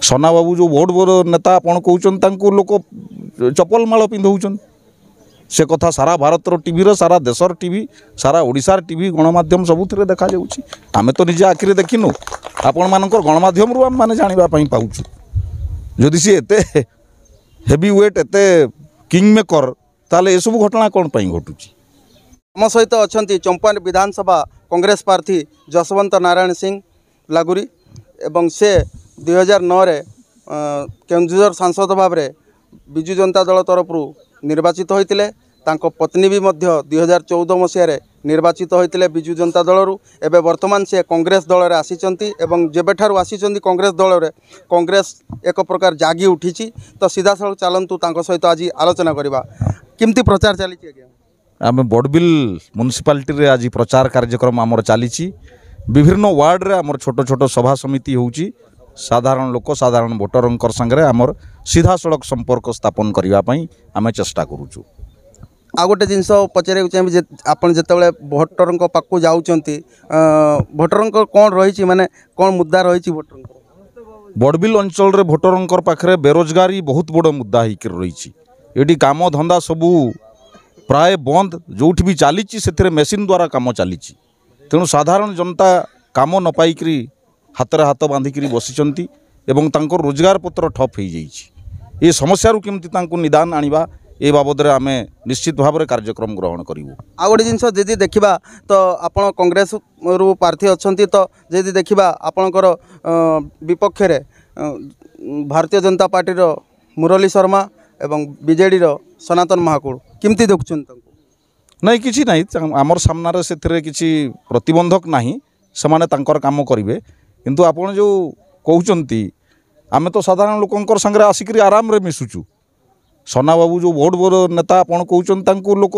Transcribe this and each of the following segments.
सना बाबू जो बहुत बड़ नेता आपड़ कहते लोक चपल माल पिंधौन से कथा सारा भारतर टीवी सारा देशर टीवी सारा ओडिशार टीवी गणमाध्यम सबुथ देखा आमे तो निजे आखिरे देखिनु आपण मानकर गणमाध्यम आम मैंने जानापी पाऊँ जदि सी एते हेवी वेट एते किंग मेकर ताले ये सब घटना कौन घटू। आम सहित अच्छा चंपा विधानसभा कांग्रेस प्रार्थी जसवंत नारायण सिंह लागुरी एवं से 2009 रे केन्दुझर सांसद भाव में विजु जनता दल तरफ निर्वाचित होते तांको पत्नी भी मध्य 2014 मसीह निर्वाचित होते विजु जनता दलरू एवं वर्तमान से कांग्रेस दल में आसीचंती एवं जेबेठारु आसीचंती कांग्रेस दल में कांग्रेस एक प्रकार जागी उठी तो सीधा सड़क चलतु सहित आज आलोचना करवा केमती प्रचार चली आम बड़बिल म्युनिसिपालिटी आज प्रचार कार्यक्रम आमर चली विभिन्न वार्ड रे आमर छोट छोट सभा समिति होउची साधारण लोक साधारण भोटर संगे आमर सीधा सड़क संपर्क स्थापन करने आम चेष्टा करूँ। आ गोटे जिनस पचारे चाहिए आपन जिते भोटर पाक जाऊँच भोटर कौन रही माने कौन मुद्दा रही भोटर बड़बिल अंचल रे भोटर पाखे बेरोजगारी बहुत बड़ मुद्दा होकर रही ये काम धंदा सबू प्राय बंद जो भी चली से मेसीन द्वारा काम चली तेणु साधारण जनता काम न पाइकरी हाथ हाथ बांधिकी बसिचंती एवं तांकर रोजगार पत्र ठप हो जाइए ये समस्या केमती निदान आनिबा ए बाबद आम निश्चित भाव में कार्यक्रम ग्रहण करूँ। आ गोटे जिनस जदि देखा तो आप कांग्रेस रु प्रार्थी अच्छा तो जदि देखा आपणकर विपक्ष भारतीय जनता पार्टी मुरली शर्मा एवं बीजेडी सनातन महाकुड़ केमती देखुं नहीं किसी नहीं आमर सामने से किसी प्रतिबंधक नहीं से तांकर काम करेंगे किंतु आपण जो कहते आम तो साधारण लोकंर संगे आसिक आराम रे मिसुचु सना बाबू जो बहुत बड़ नेता आपड़ कहते लोक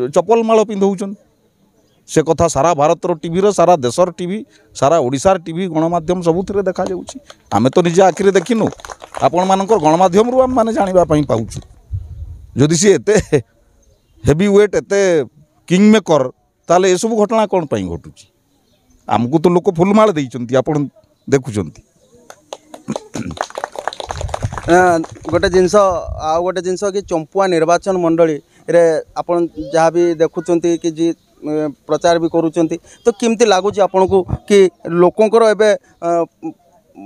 चपल माल पिंधौन से कथा सारा भारतर टीवी सारा देशर टीवी सारा ओडिशार टीवी गणमाध्यम सबुथ देखा आमे तो निजे आखिरे देखिनु आपण मानकर गणमाध्यम आम मैंने जानापी पाऊँ जदि सी एते हेवी वेट एते किंग मेकर ताले ये सब घटना कौन घटू आमको तो लोक फुलमाल देइचंती आपण देखुचंती। गोटे जिनस आ गोटे जिनस कि चंपुआ निर्वाचन मंडली रे आपण जहाँ भी देखुचंती कि जी प्रचार भी करूचंती तो केमती लगुच आपन को कि लोकंकर एबे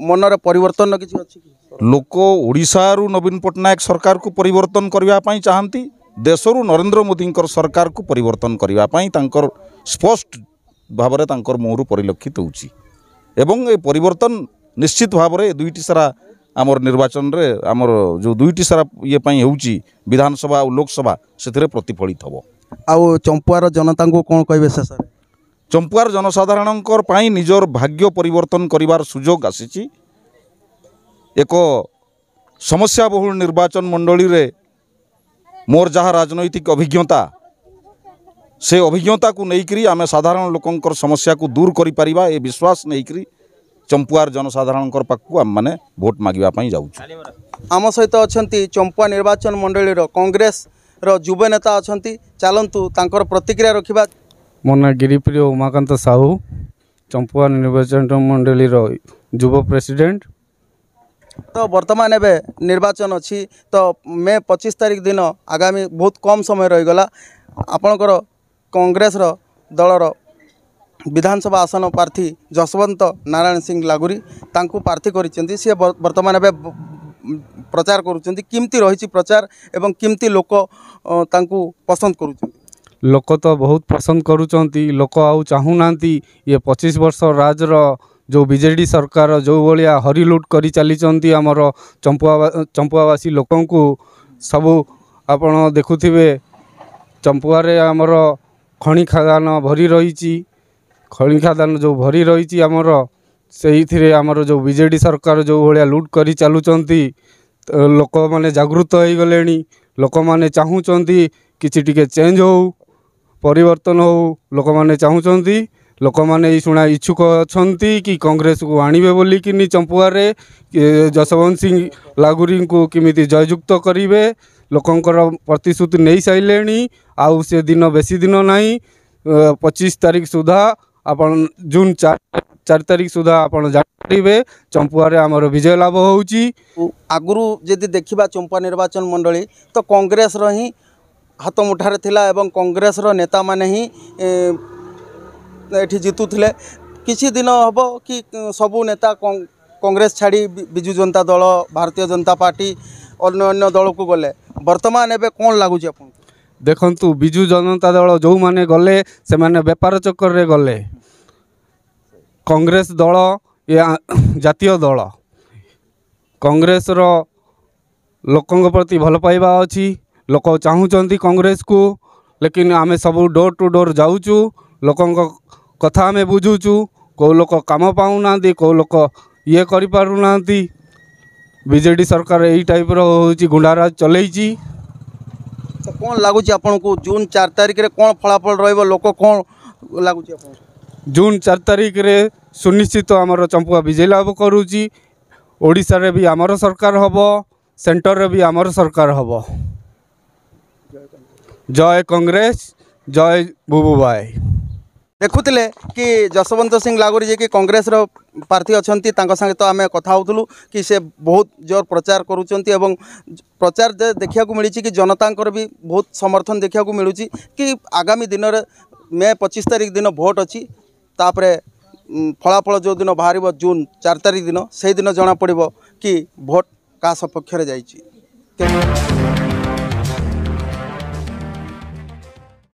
मन रे परिवर्तन किछि अछि लोक ओडिशा रु नवीन पटनायक सरकार को परिवर्तन करबा पई चाहंती देशरू नरेंद्र मोदी सरकार को परिवर्तन करने स्पष्ट भाव में मुहर परिलक्षित होउची एवं ये परिवर्तन निश्चित भाव में दुईटी सारा आमर निर्वाचन रे आमर जो दुईटी सारा ये होउची विधानसभा और लोकसभा से प्रतिफलित हम। आउ चंपुआर जनता को कौन कहे शेष चंपुआर जनसाधारण निजर भाग्य परिवर्तन करिवार सुजोग आसीची एक समस्या बहुल निर्वाचन मंडली रे मोर जहाँ राजनैतिक अभिज्ञता से अभिज्ञता को लेकर आम साधारण लोकंर समस्या को दूर करि परिबा ए विश्वास नहीं चंपुआर जनसाधारण पाखु आम मैंने भोट मांगापी जाऊँ। आम सहित अच्छा चंपुआ निर्वाचन मंडली कांग्रेस युव नेता अच्छा चलतु तांकर प्रतिक्रिया रखा मो ना गिरिप्रिय उमाकांत साहू चंपुआ निर्वाचन मंडली युव प्रेसिडेंट तो वर्तमान एवं निर्वाचन अच्छी तो मे 25 तारीख दिन आगामी बहुत कम समय रहीगला आपणकर कांग्रेस दलर विधानसभा आसन प्रार्थी जसवंत नारायण सिंह लागुरी तांकु प्रार्थी करिसेंती सी वर्तमान एवं प्रचार करुचंती किमती रही प्रचार एवं किमती लोक तांकु पसंद करुचंती लोक तो बहुत पसंद करुचंती लोक आउ चाहूनांती ये 25 वर्ष राजर जो बीजेडी सरकार जो भाया हरिलुट कर चली आमर चंपुआवासी लोक सबू आपण देखुथिबे चंपुआरे आमर खଣି खादान भरी रही खଣି खादान जो भरी रही आमर से आमर जो बीजेडी सरकार जो भाया लुट कर चलुचंती लोक माने जागृत हो गले लोक माने चाहूचंती किछि टिके चेंज हो परिवर्तन हो लोक माने चाहूचंती लोक मैंने शुणा इच्छुक अच्छा कि कांग्रेस को आणवे बोलिकी चंपुआरे जसवंत सिंह लागुरी को किमिति जययुक्त करेंगे लोकंकर प्रतिश्रुति नहीं सारे आउ से दिन बेसी दिन नहीं 25 तारीख सुधा अपन जून 4 तारिख सुधा आपण जानिबे चंपुआ रे हमर विजय लाभ होउची। आगुरु जदि देखिबा चंपा निर्वाचन मंडली तो कांग्रेस रो ही हाथ मुठारे थिला एवं कांग्रेस रो नेता माने ही एठी जितुथिले। किछि दिन हबो कि सबु नेता कांग्रेस छाड़ी बिजु जनता दल भारतीय जनता पार्टी अन्य अन्य दल को गले वर्तमान एबे कोन लागुच आपन देखंतु बिजु जनता दल जो माने गले से माने व्यापार चक्कर रे गले। कांग्रेस दल या जातीय दल कांग्रेस रो लोकंग प्रति भल पाइबा अछि। लोक चाहूचंती कांग्रेस को लेकिन आमे सब डोर टू डोर जाऊचु लोकंग कथा आमे बुझुचु। को लोक काम पाउना को लोक ये करि पारुना। बीजेडी सरकार यही टाइप रो होची गुंडाराज चलेइची। तो कोन लागुच आपन को जून 4 तारिख रे कोन फलाफल रहइबो लोक कोन लागुच आपन जून 4 तारिख रे सुनिश्चित आमर चंपुआ विजय लाभ करूची। ओडिशा रे भी आमर सरकार हबो सेंटर रे भी आमर सरकार हबो। जय कांग्रेस जय बुबू भाई। देखुले कि जसवंत सिंह लागुरी जे कि कांग्रेस रो प्रार्थी अछंती तांका संगे तो आमे कथा होतलु कि से बहुत जोर प्रचार करूचंती एवं प्रचार देखिया को मिली कि जनतांकर भी बहुत समर्थन देखिया को मिलुची कि आगामी दिन रे मे 25 तारिख दिन भोट अछि। तापरे फलाफल जो दिन बाहर जून 4 तारिख दिन से दिन जना पड़िबो कि भोट का सपक्ष रे जाइची।